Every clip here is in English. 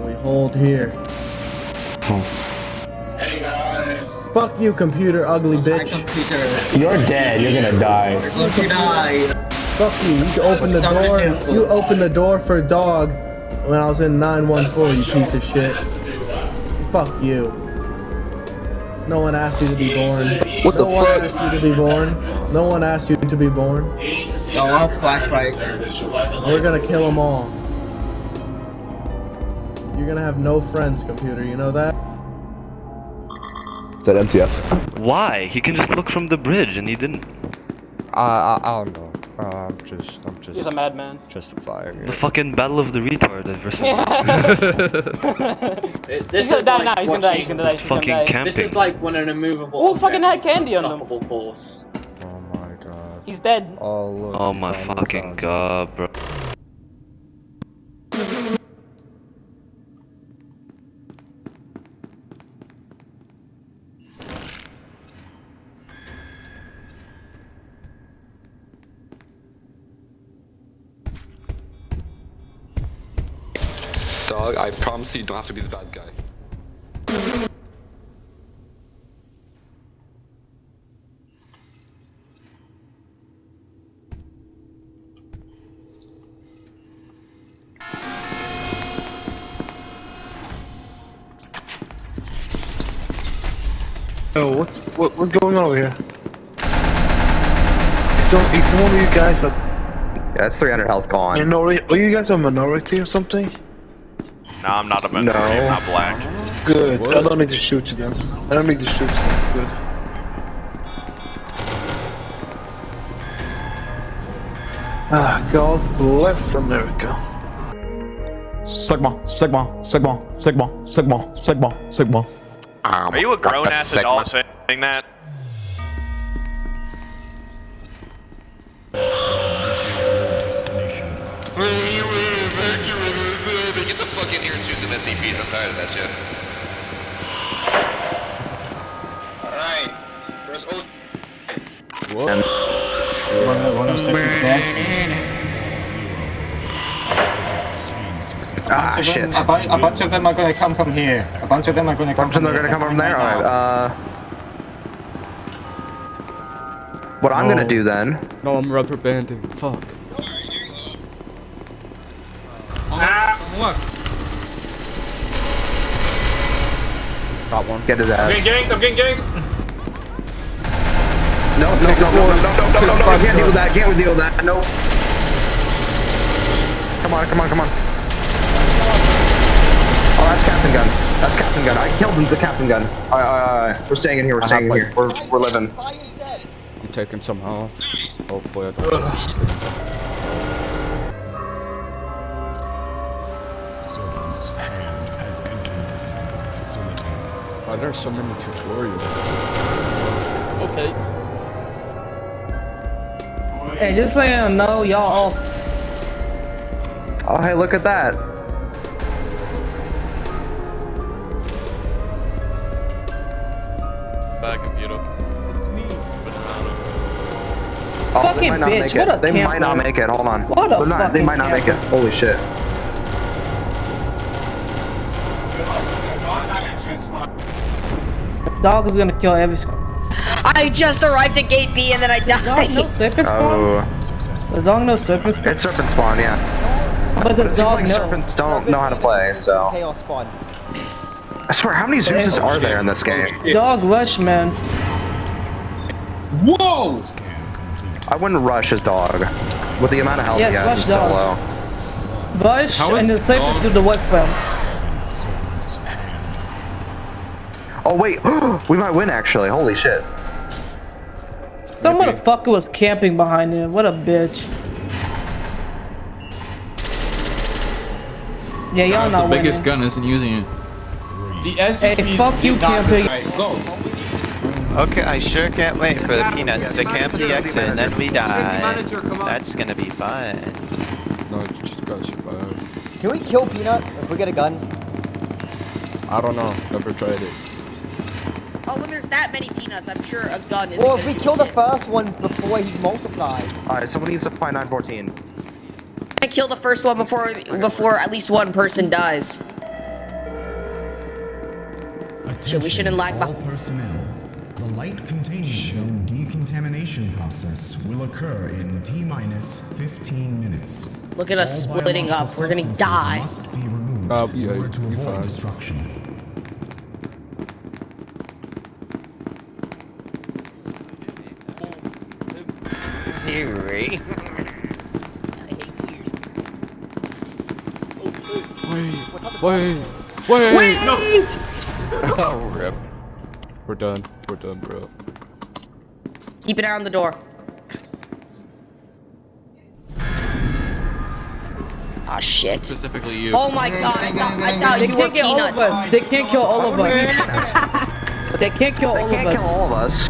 We hold here. Hey guys. Fuck you, computer, ugly bitch. You're dead. You're gonna die. Fuck you. You open the door. You opened the door for dog when I was in 914. You piece of shit. Fuck you. No one asked you to be born. What the No one fuck? asked you to be born. No one asked you to be born. We're gonna kill them all. You're gonna have no friends, computer. You know that? Is that MTF? Why? He can just look from the bridge, and he didn't. I don't know. I'm just. He's a madman. Justifying The it. fucking battle of the retard versus He's gonna die now. He's gonna die. He's gonna die. He's gonna fucking die. camping. This is like when an immovable Who fucking had object candy is on an them? unstoppable force. Oh my god. He's dead. Oh look. Oh he my found fucking it. god, bro. Dog, I promise you don't have to be the bad guy. Oh, what's going on over here? So, is one of you guys a That's 300 health gone. minority? Are you guys a minority or something? No, I'm not a minority. No. I'm not black. Good. I don't need to shoot you then. I don't need to shoot you then. Good. Ah, God bless America. Sigma, Sigma, Sigma, Sigma, Sigma, Sigma, Sigma. Are you a grown-ass adult saying that? Get the fuck in here and choose some SCPs. I'm tired of that shit. Alright. Where's old? Ah, shit. A bunch of them are gonna come from here. A bunch of them are gonna come Bunch of them are gonna come from there? Alright, what I'm gonna do then... No, I'm rubber banding. Fuck. Got one. Get his ass. I'm getting ganked. No, I can't deal with that, can't deal with that, no. Come on. Oh, that's Captain Gun. That's Captain Gun. I killed him with the Captain Gun. Alright. We're staying in here, We're living. I'm taking some health. Hopefully I don't. Servant's hand has entered the facility. Why there's so many tutorials? Okay. Hey, just letting them know y'all all. Oh, hey, look at that. Bad computer. It's me. Oh, Fucking they might not bitch, make what it. a They might not camper. make it. Hold on. What a They might not make it. fucking Holy shit. Dog is gonna kill every. I just arrived at gate B and then I died. No serpent spawn. Oh, The dog no serpent spawn. it's Serpent Spawn, yeah. But the But it seems dog like no. Serpents don't know how to play, so. Chaos spawn. I swear, how many Zeuses are there in this game? Dog rush, man. Whoa! I wouldn't rush his dog. With the amount of health Yes, he has, rush he's so dog. low. Rush and the serpent do the work for him. Oh wait, we might win actually. Holy shit. Some motherfucker was camping behind him. What a bitch. Yeah, y'all not winning. gun isn't using it. The Hey, fuck you, camping. Go. Okay, I sure can't wait for the peanuts to camp the exit and then we die. That's gonna be fun. No, you just gotta survive. Can we kill Peanut if we get a gun? I don't know. Never tried it. Oh, when there's that many peanuts, I'm sure a gun is. Well, if we kill the first one before he multiplies. Alright, someone needs to find 914. I kill the first one before at least one person dies. Shit, we shouldn't lag all behind. personnel. The light containment zone decontamination process will occur in T-minus 15 minutes. Look at us All splitting up. biological We're gonna substances die. Must be removed in Yeah, order to you're avoid fine. destruction. Wait! Wait! Oh, rip. We're done, bro. Keep an eye on the door. Oh shit. Specifically you. Oh my god, I thought They you were can't get all of peanuts. us. They can't kill all of us. They can't kill all They can't of kill us. all of us.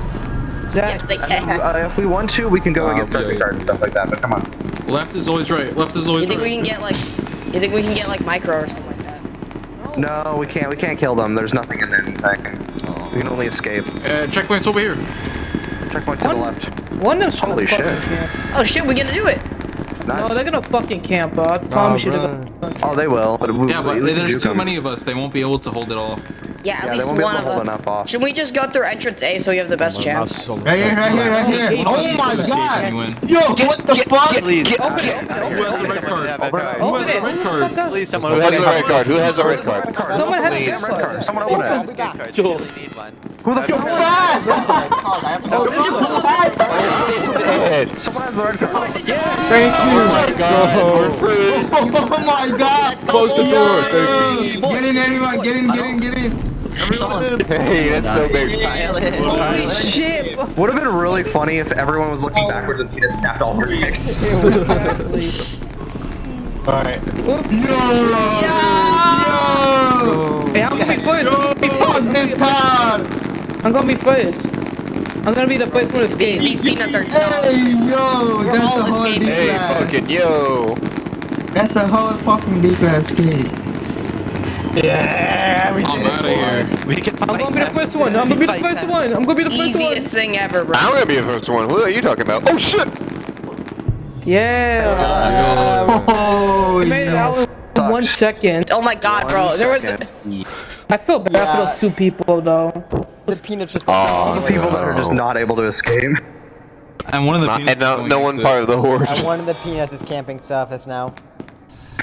Yes, they can. If we want to, we can go against circuit card and stuff like that. But come on. Left is always right. Left is You always think we right. can get like? You think we can get like micro or something like that? No, we can't. We can't kill them. There's nothing in anything. We can only escape. Checkpoint's over here. Checkpoint to the left. One of them's trying Holy to fucking shit. camp. Oh shit, we gonna do it. No, they're gonna fucking camp, bro. I promise you they're gonna. Oh, they will. But Yeah, but there's too many of us. They won't be able to hold it off. Yeah, at Yeah, they least won't be able one to of hold them. enough off. Should we just go through entrance A so we have the best chance? Right here. Oh my god! Yo, what the fuck? Please. Who has the red card? Who has the red card? Please, someone Who has open the red card? Who has the red card? Someone has Damn red card. Someone open it. escape card. You really need one. Who the fuck? Dead. Someone has the red card. Thank you. Oh my god, we're free. Oh my god! Let's go, Close the boys. door. Thank you. Boys. Get in, everyone! Get in! Hey, that's so big. Holy shit! Would have been really funny if everyone was looking backwards and Peanut snapped all their necks. Alright. Hey, I'm gonna be first. Fuck this card! I'm gonna be first. I'm gonna be the first one to escape. These peanuts are Hey, yo! We're That's all a whole escaping. deep Hey, ass. fucking yo. That's a whole fucking deep ass escape. Yeah, we I'm did out of it. here. We can I'm gonna be the first one. I'm gonna be the first one. I'm gonna be the first one. easiest thing ever, bro. I'm gonna be the first one. What are you talking about? Oh shit! Yeah. Oh, We made it out in 1 second. Oh my god, bro. There was. I feel bad for those two people though. The peanuts just. The people that are just not able to escape. And one of the And no one part of the horde. And one of the peanuts is camping surface now.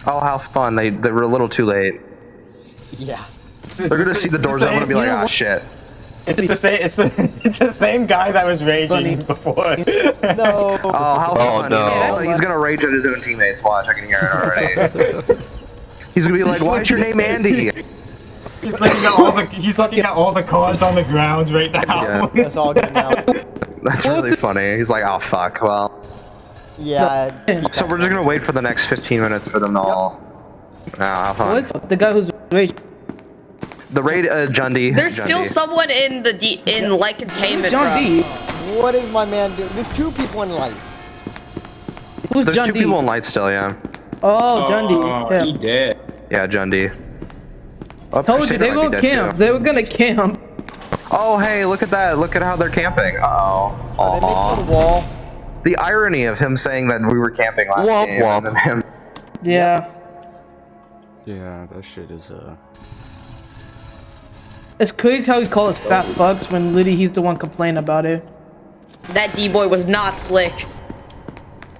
Oh, how fun. They were a little too late. Yeah. They're gonna see the doors open and be like, ah, shit. It's the same. It's the same guy that was raging before. No. Oh, how fun. no. He's gonna rage at his own teammates. Watch, I can hear it already. He's gonna be like, why is your name Andy? He's looking at all the cards on the ground right now. Yeah. That's all good now. That's really funny. He's like, oh fuck, well. Yeah. So we're just gonna wait for the next 15 minutes for them to all. Have fun. What's the guy who's raging? The raid, Jundy. There's Jundy. still someone in the in light containment, John bro. D. What is my man doing? There's two people in light. Who's There's John two D? people in light still, yeah. Oh, John D. Yeah. dead. Yeah, Jundy. Oh, Told you Crusader they might be were dead, camp. too. They were gonna camp. Oh, hey, look at that. Look at how they're camping. Uh-oh. They make Aw. the wall. The irony of him saying that we were camping last Womp game. womp. And then him. Yeah. Yeah, that shit is It's crazy how he calls us fat fucks when literally he's the one complaining about it. That D-boy was not slick.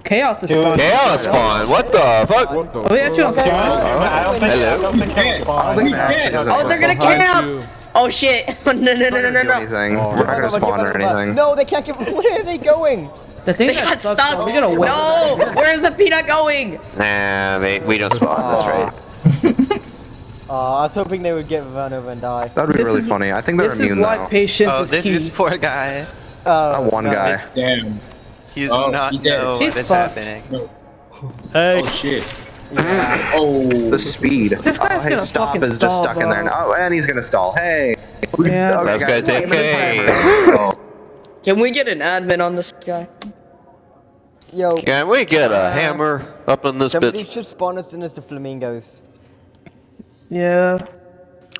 Chaos is fun. Chaos spawn. What the fuck? Oh, yeah, true. I don't think it's Oh, they're gonna camp! Oh shit! No, no, no, no, no, Do no. anything. We're not gonna spawn or anything. No, they can't get. Where are they going? The thing They that got sucks, stuck. though, we're gonna win. No! Where's the peanut going? Nah, mate, we don't spawn. That's right. I was hoping they would get run over and die. That'd be really funny. I think they're This immune is why though. patience Oh, is this key. is poor guy. That one guy. Damn. He does Oh, not he dead. know He's what is fucked. happening. Oh shit. Oh. The speed. This guy's Oh, hey, gonna stop fucking is just stall, stuck in there bro. now. Oh, and he's gonna stall. Hey. Yeah. Okay, Those guys wait a minute, AFK. timer. Can we get an admin on this guy? Yo, Can we get a hammer up in this somebody bitch? should spawn us in as the flamingos. Yeah.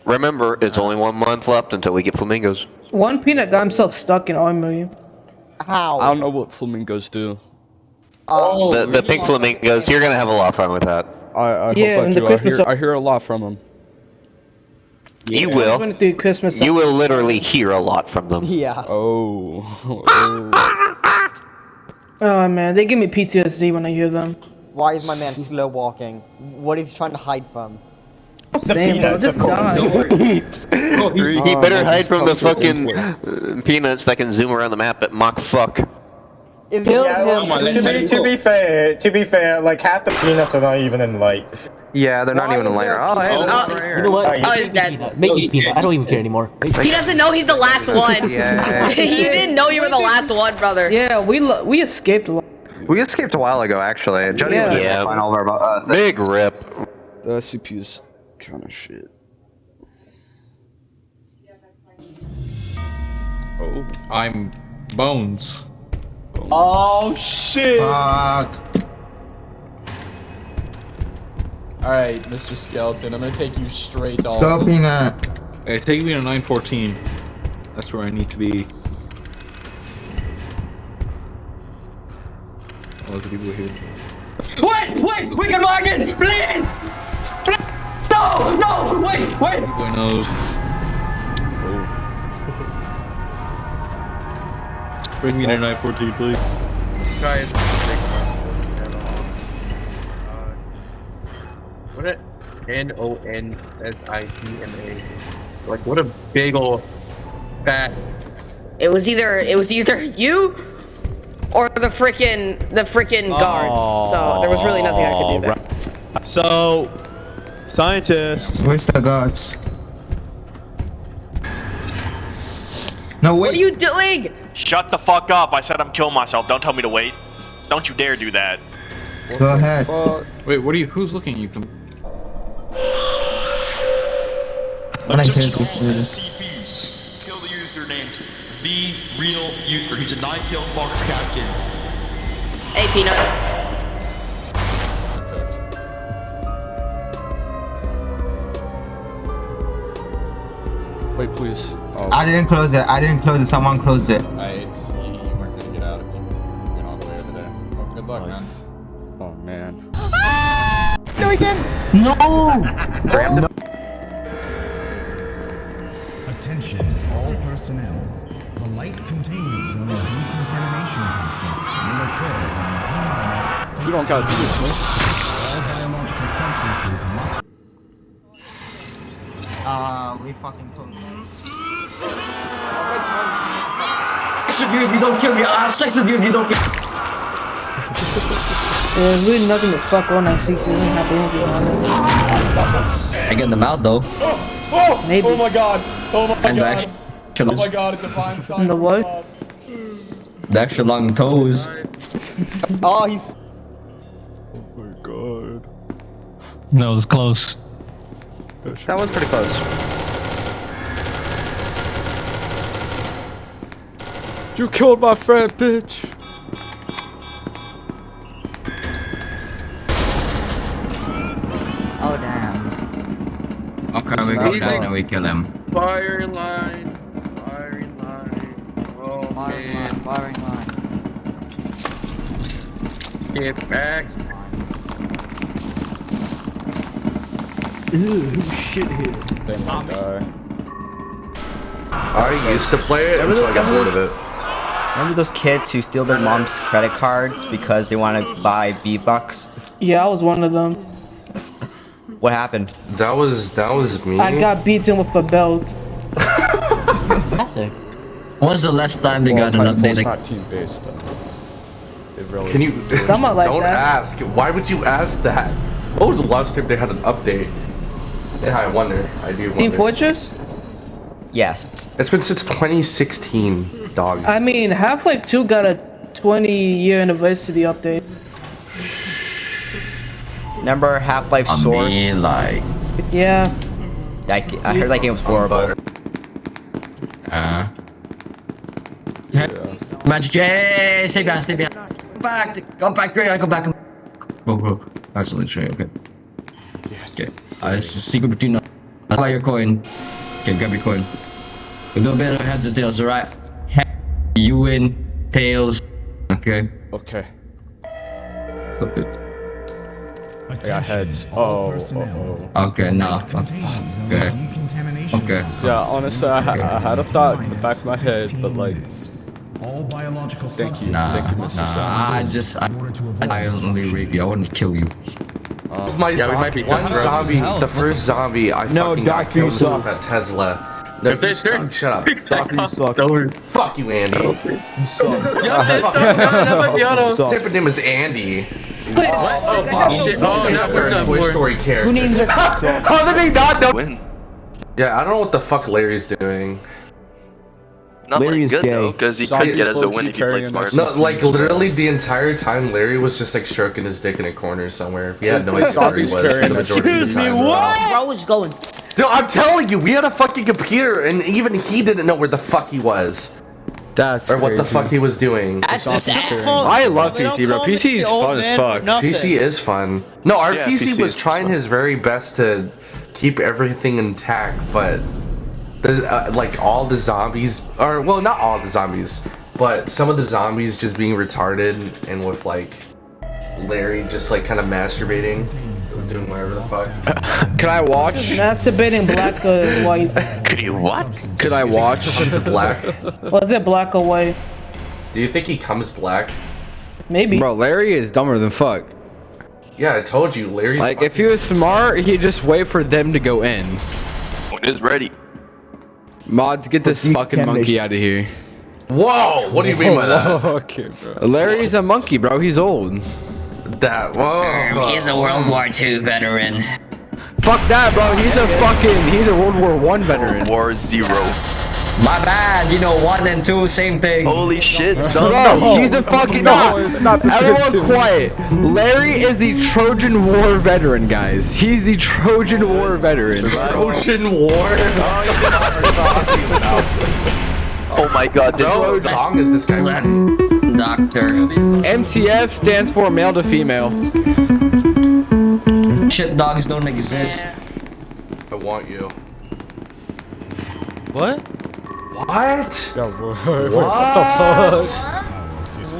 Remember, it's only 1 month left until we get flamingos. One peanut got himself stuck in armory. How? I don't know what flamingos do. The pink flamingos, you're gonna have a lot of fun with that. I Yeah, hope I and the do. Christmas I hear a lot from them. You will. I'm gonna do Christmas. You will literally hear a lot from them. Yeah. Oh. Oh man, they give me PTSD when I hear them. Why is my man slow walking? What is he trying to hide from? The peanuts, of course. He better hide from the fucking peanuts that can zoom around the map at Mach fuck. To be fair, like half the peanuts are not even in light. Yeah, they're not even in light. Oh, hey, You know what? Oh, he's dead. Make me peanut. I don't even care anymore. He doesn't know he's the last one. Yeah. He didn't know you were the last one, brother. Yeah, we escaped a lot. We escaped a while ago, actually. Jody was able to find all of our big rip. The CPU's kind of shit. Oh, I'm Bones. Oh shit! Fuck. Alright, Mr. Skeleton, I'm gonna take you straight off. Go, Peanut. Hey, take me to 914. That's where I need to be. Oh, the people here. Wait! We can log in! Please! No! Wait! Boy knows. Bring me to 914, please. Guys, what a NONSIDMA. Like, what a big ol' fat. It was either you or the frickin' guards. So there was really nothing I could do there. So, scientist. Where's the guards? No, wait. What are you doing? Shut the fuck up. I said I'm killing myself. Don't tell me to wait. Don't you dare do that. Go ahead. Wait, what are you? Who's looking? You can. CPs. Kill the usernames. The real user. He's a 9-kill box captain. Hey, Peanut. Wait, please. Oh. I didn't close it. Someone closed it. I see you weren't gonna get out if you went all the way over there. Oh, good luck, man. Oh man. No, he didn't. No. Attention, all personnel. The light containment zone decontamination process will occur in T-minus. You don't gotta do this, man. All biological substances must. We fucking closed. Sex with you if you don't kill me. I'll sex with you if you don't kill me. There's really nothing to fuck on that 6 doesn't have anything on it. I get them out though. Maybe. Oh my god! Oh my And god! Oh my god, it's a fine sign. In the what? The extra long toes. Oh, he's. Oh my god. That was close. That was pretty close. You killed my friend, bitch. Oh damn. Okay, we go down and we kill him. Firing line. Oh man. Firing line. Get back. Then I die. I used to play it until I got bored of it. Remember those kids who steal their mom's credit cards because they want to buy V-Bucks? Yeah, I was one of them. What happened? That was me. I got beaten with a belt. Classic. When was the last time they got an update? It's not team-based though. It really Can you Somewhat like don't that. ask? Why would you ask that? What was the last time they had an update? Yeah, I wonder. I do wonder. Team Fortress? Yes. It's been since 2016, dog. I mean, Half-Life 2 got a 20-year anniversary update. Remember Half-Life Source? Like. Yeah. I heard that game was horrible. Magic. Hey, stay behind. Come back, Greg. Come back. Go. Absolutely straight. Okay. Okay. It's a secret between us. Buy your coin. Okay, grab your coin. We'll do a bit of heads or tails, alright? You win. Tails. Okay. Okay. Flip it. I got heads. Oh. Okay, nah. Okay. Okay. Yeah, honestly, I had a thought in the back of my head, but like, All biological thank you, Nah, thank you, Mr. Jones. I only rape you. I wouldn't kill you. One zombie, the first zombie I fucking got killed was at Tesla. No, you suck. Shut up. Fuck you, Andy. Type of name is Andy. Oh shit! Oh, no, we're not. Toy Story character. Who names it? How did he not know? Win. Yeah, I don't know what the fuck Larry's doing. Not like good though, because he could get us a win if he played smart. No, like literally the entire time Larry was just like stroking his dick in a corner somewhere. He had no idea where he was for the majority of the time. Bro was going. Dude, I'm telling you, we had a fucking computer, and even he didn't know where the fuck he was. Or what the fuck he was doing. That's sad. I love PC, bro. PC is fun as fuck. PC is fun. No, our Yeah, PC PC was is trying fun. his very best to keep everything intact, but there's like all the zombies, or well, not all the zombies, but some of the zombies just being retarded, and with like Larry just like kind of masturbating, doing whatever the fuck. Can I watch? Masturbating black or white. Could you what? Could I watch? Black. Was it black or white? Do you think he comes black? Maybe. Bro, Larry is dumber than fuck. Yeah, I told you, Larry's Like, if he was smart, he'd just wait for them to go in. It is ready. Mods, get this fucking monkey out of here. Whoa! What do you mean by that? Okay, bro. Larry's a monkey, bro. He's old. Whoa. He's a World War II veteran. Fuck that, bro. He's a World War I veteran. World War Zero. My bad, 1 and 2, same thing. Holy shit, son. Bro, he's a fucking it's not the same Everyone thing. quiet. Larry is the Trojan War veteran, guys. He's the Trojan War veteran. Trojan War? Oh my god, this Bro, was how long is this guy running? Doctor. MTF stands for male to female. Shit dogs don't exist. I want you. What? What? Yo, bro. What? What the fuck?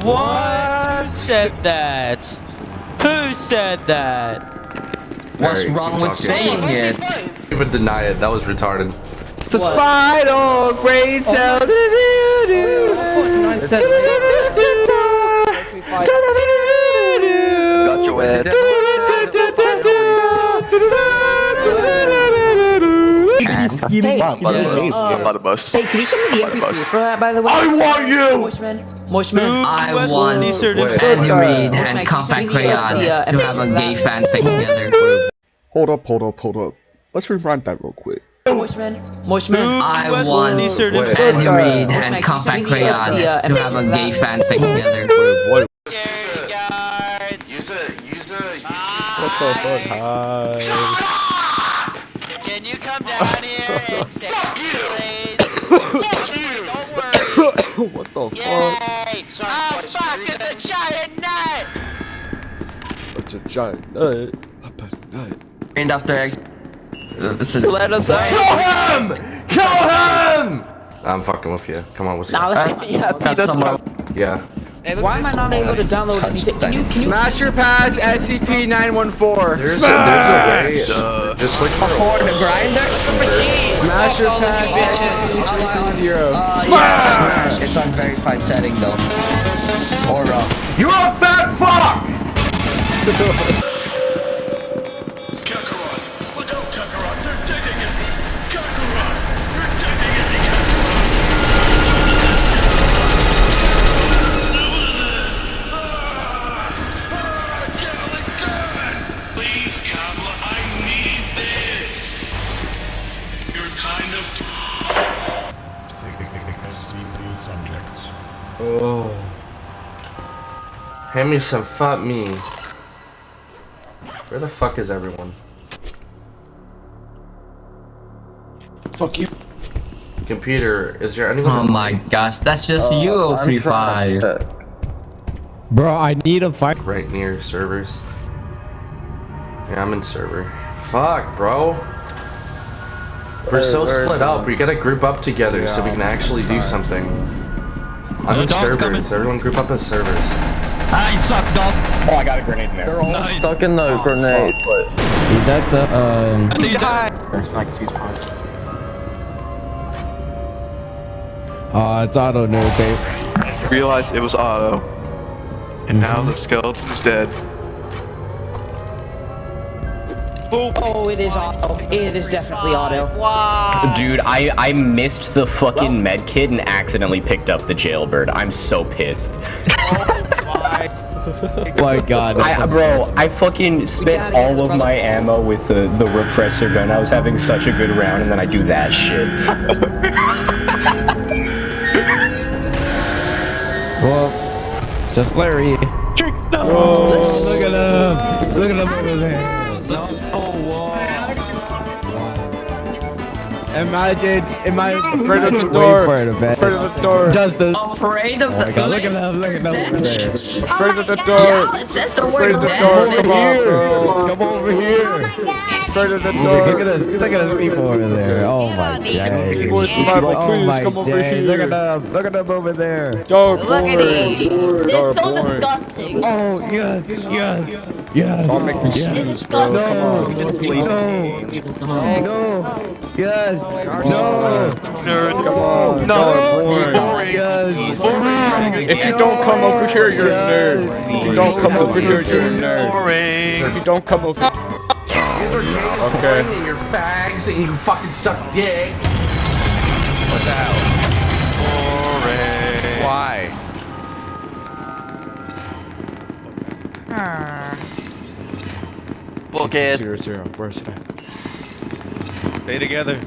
What? Who said that? Who said that? What's Alright, wrong keep with talking. saying it? Even deny it. That was retarded. It's the final Rachel. got your head. Hey, I'm by the bus. Hey, can you show me the NPC for that, by the way? I want you! Moshman. I want Andy Reid and Compact Crayon to have a gay fanfic together. Hold up. Let's rewind that real quick. Moshman. I want Andy Reid and Compact Crayon to have a gay fanfic together. What the fuck? Hi. Can you come down here and say please? Fuck you! Don't worry. What the fuck? Yay! Oh fuck! It's a giant nut! It's a giant nut. I bet a nut. And after X. Let us out! Kill him! Kill him! I'm fucking with you. Come on, what's Nah, up? let's Yeah. Why am I not able to download anything? Can you Smash your pass, SCP-914. There's a way. Just look for the grinder? Smash your pass, SCP-330. Smash! It's on verified setting though. Or You're a fat fuck! Kakarot! Look out, Kakarot! They're digging it! Kakarot! They're digging it Please, Kamala, I need this! You're kind of... SCP subjects. Oh. Hand me some fuck me. Where the fuck is everyone? Fuck you. Computer, is there anyone? oh my gosh, that's just you, 035. Bro, I need a fight. Right near servers. Yeah, I'm in server. Fuck, bro. We're so split up. We gotta group up together so we can actually do something. I'm in servers. Everyone group up in servers. I suck, dog. Oh, I got a grenade in there. They're all stuck in the grenade, but... He's at the, I think you died. it's auto no tape. Realized it was Otto. And now the skeleton's dead. Oh, it is auto. It is definitely auto. Dude, I missed the fucking med kit and accidentally picked up the jailbird. I'm so pissed. My God. Bro, I fucking spent all of my ammo with the repressor gun. I was having such a good round, and then I do that shit. Well, it's just Larry. Tricks, no! Oh, look at him! Look at him over there. Imagine Afraid of the door. Afraid of the door. Justin. Afraid of the door. Look at him over there. Afraid of the door. It says the Afraid word of the door. Come on, bro. Come over here. Afraid of the Look door. at those people over there. Oh my God. Boy, survival, please come over here. Look at them over there. Dark Look at it. It's so boy. disgusting. Oh yes. Don't make me sneeze, bro. Come on. No. Yes. No. Nerd, come on. No. Yes. If you don't come over here, you're a nerd. If you don't come over here, you're a nerd. If you don't come over Okay. You're fags and you can fucking suck dick. What the hell? Boring. Why? Book it. 0-0. Where's it at? Stay together.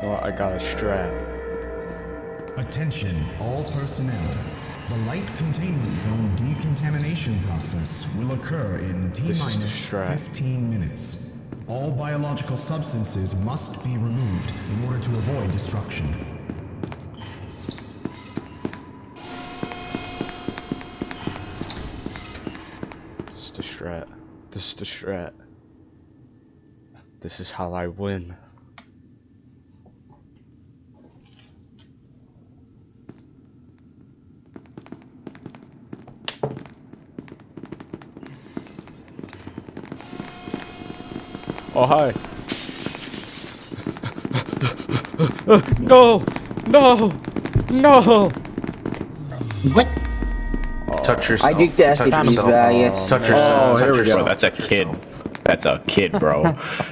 Oh, I got a strap. Attention, all personnel. The light containment zone decontamination process will occur in T-minus 15 minutes. All biological substances must be removed in order to avoid destruction. This is the strat. This is the strat. This is how I win. Oh, hi. No! No! No! What? Touch yourself. I think that's touch a yourself. Touch yourself. Touch yourself. Bro, that's a kid. That's a kid, bro.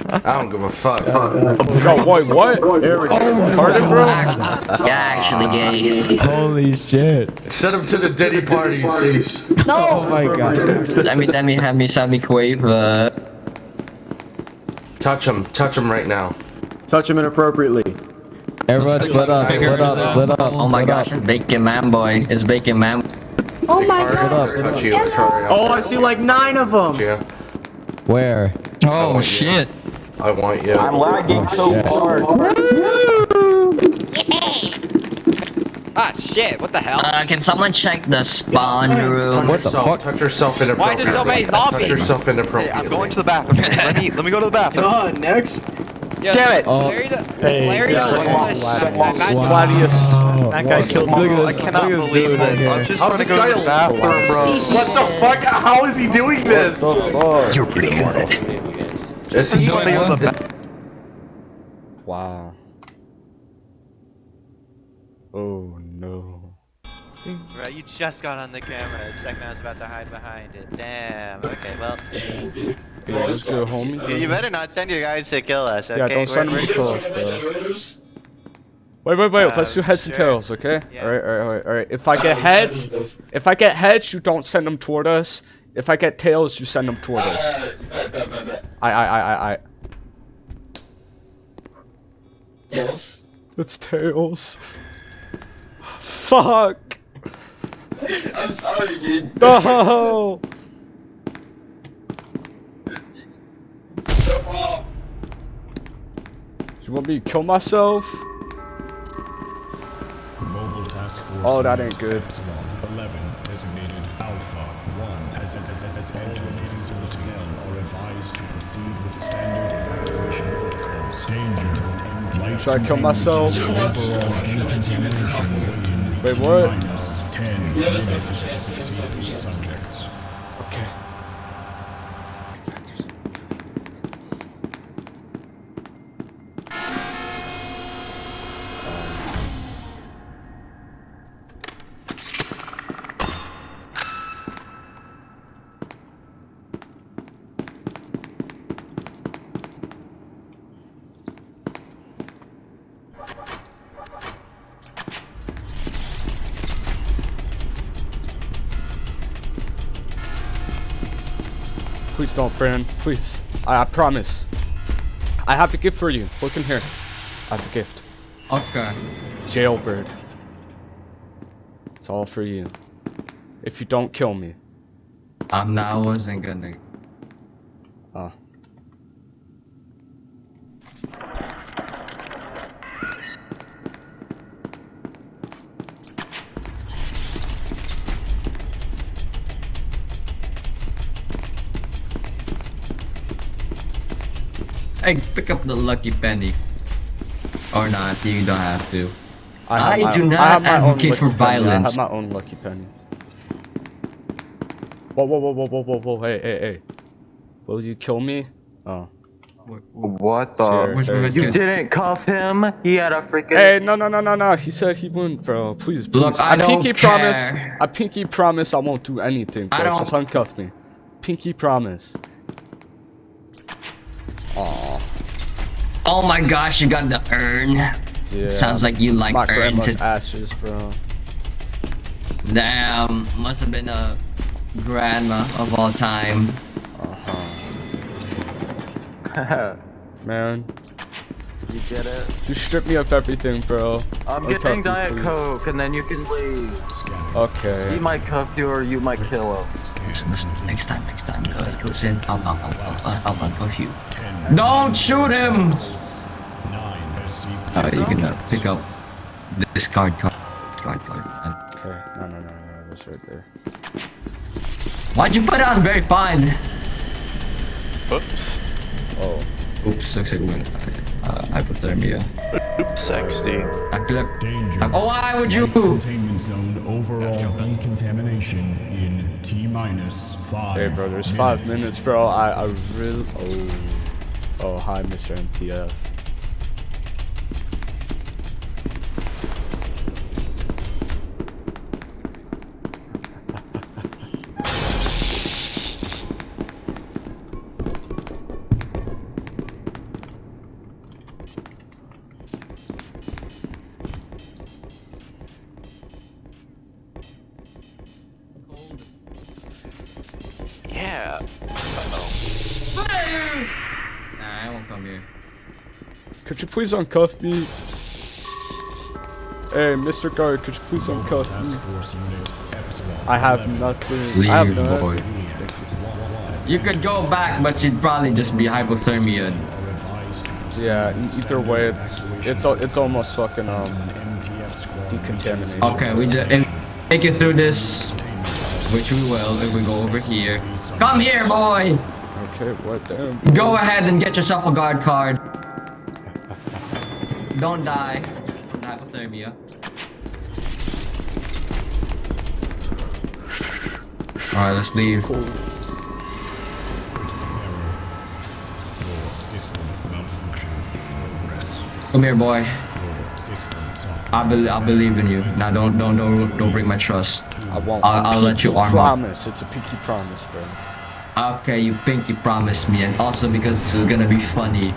I don't give a fuck. Yo, wait, what? Pardon, bro? Yeah, actually gay. Holy shit. Set him to the Diddy parties. No! Oh my God. Sammy Quave. Touch him right now. Touch him inappropriately. Everyone split up. Oh my gosh, it's Bacon Man Boy. It's Bacon Man. Oh my god! Touch you. Oh, I see like 9 of them. Yeah. Where? Oh shit. I want you. I'm lagging so hard. Ah, shit, what the hell? Can someone check the spawn room? What the fuck? Touch yourself inappropriately. Why is there so many zombies? Touch yourself inappropriately. Hey, I'm going to the bathroom. let me go to the bathroom. Next. Yo, Damn it! Larry Claudius. That guy killed me. I cannot believe this. I'm just trying to go to the bathroom, bro. What the fuck? How is he doing this? You're pretty good. Is he? Wow. Oh no. Right, you just got on the camera the second I was about to hide behind it. Damn. Okay, well. Yeah, let's go, homie. You better not send your guys to kill us, okay? Yeah, don't send them to kill us, bro. Wait. Let's do heads and tails, okay? Yeah. Alright. If I get heads, you don't send them toward us. If I get tails, you send them toward us. I. Yes. It's tails. Fuck. I'm sorry, dude. No. You want me to kill myself? Mobile Task Force. Oh, that ain't good. Epsilon 11, designated Alpha 1, has entered the facility now are advised to proceed with standard evacuation protocols. Danger. Light Should I kill myself? overall decontamination in Wait, what? -10 subjects. Okay. Please don't, Brandon. Please. I promise. I have a gift for you. Look in here. I have a gift. Okay. Jailbird. It's all for you. If you don't kill me. I wasn't gonna. Oh. Hey, pick up the lucky penny. Or not, you don't have to. I do have not my own advocate for lucky penny. I violence. have my own lucky penny. Whoa, whoa, whoa, whoa, whoa, whoa, whoa, hey, hey, hey. Will you kill me? Oh. What the? You didn't cuff him? He had a freaking. Hey, no. He said he wouldn't, bro. Please, please. Look, I don't care. I pinky promise I won't do anything, bro. I don't- Just uncuff me. Pinky promise. Aw. Oh my gosh, you got the urn. Yeah. Sounds like you like my urn grandma's to. ashes, bro. Damn, must have been a grandma of all time. Man. You get it? Just strip me of everything, bro. I'm Uncuff getting me, Diet please. Coke, and then you can leave. Okay. He might cuff you, or you might kill him. Listen, next time, goes in, I'll cuff you. Don't shoot him! You can pick up this card. Okay, no, that's right there. Why'd you put on very fine? Oops. Oh. Oops, hypothermia. Oops, XD. Danger. Oh, why would you? Containment zone overall decontamination in T-5. Hey, bro, there's 5 minutes, bro. I really. Oh, hi, Mr. MTF. Yeah. Nah, I won't come here. Could you please uncuff me? Hey, Mr. Guard, could you please uncuff me? I have nothing. Leave, I have none. boy. You could go back, but you'd probably just be hypothermia. Yeah, either way, it's almost fucking decontamination. Okay, we just take you through this, which we will if we go over here. Come here, boy. Okay, what damn? Go ahead and get yourself a guard card. Don't die from hypothermia. Alright, let's leave. Critical error. Your system malfunction in progress. Come here, boy. Your system software. I believe in you. Now don't break my trust. I won't. I'll let you arm up. Promise. It's a pinky promise, bro. Okay, you pinky promise me, and also because this is gonna be funny.